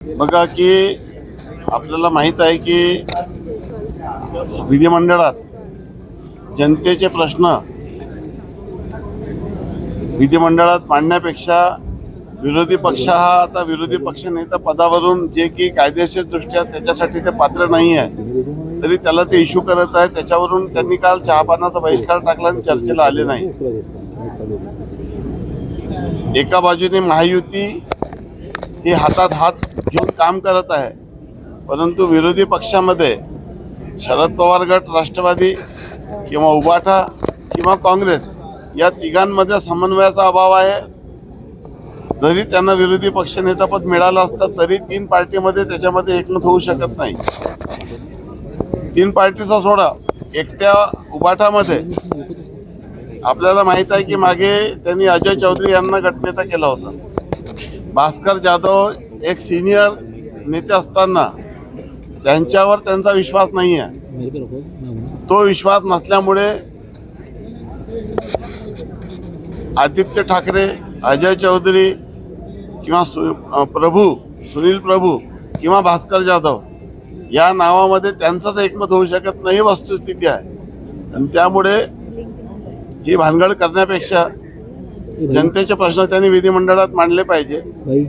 बघा की आपल्याला माहीत आहे की विधिमंडळात जनतेचे प्रश्न विधिमंडळात मांडण्यापेक्षा विरोधी पक्ष हा आता विरोधी पक्षनेता पदावरून जे की कायदेशीरदृष्ट्या त्याच्यासाठी ते पात्र नाही आहे तरी त्याला ते इश्यू करत आहे। त्याच्यावरून त्यांनी काल चहापानाचा बहिष्कार टाकला आणि चर्चेला आले नाही। एका बाजूने महायुती ही हातात हात घेऊन काम करत आहे, परंतु विरोधी पक्षामध्ये शरद पवार गट, राष्ट्रवादी किंवा उबाठा किंवा काँग्रेस या तिघांमध्ये समन्वयाचा अभाव आहे। जरी त्यांना विरोधी पक्षनेतापद मिळालं असतं तरी तीन पार्टीमध्ये त्याच्यामध्ये एकमत होऊ शकत नाही। तीन पार्टीचा सोडा, एकट्या उबाठामध्ये आपल्याला माहीत आहे की मागे त्यांनी अजय चौधरी यांना गटनेता केला होता। भास्कर जाधव एक सिनियर नेते असताना त्यांच्यावर त्यांचा विश्वास नाही आहे। तो विश्वास नसल्यामुळे आदित्य ठाकरे, अजय चौधरी किंवा सुनील प्रभू किंवा भास्कर जाधव या नावामध्ये त्यांचंच एकमत होऊ शकत नाही, वस्तुस्थिती आहे। आणि त्यामुळे ही भानगड करण्यापेक्षा जनतेचे प्रश्न त्यांनी विधिमंडळात मांडले पाहिजे,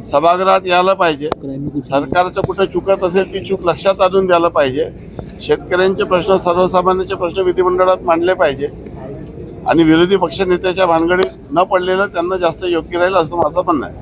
सभागृहात यायला पाहिजे, सरकारचं कुठे चुकत असेल ती चूक लक्षात आणून द्यायला पाहिजे, शेतकऱ्यांचे प्रश्न, सर्वसामान्यांचे प्रश्न विधिमंडळात मांडले पाहिजे आणि विरोधी पक्षनेत्याच्या भानगडीत न पडलेलं त्यांना जास्त योग्य राहील असं माझं म्हणणं आहे।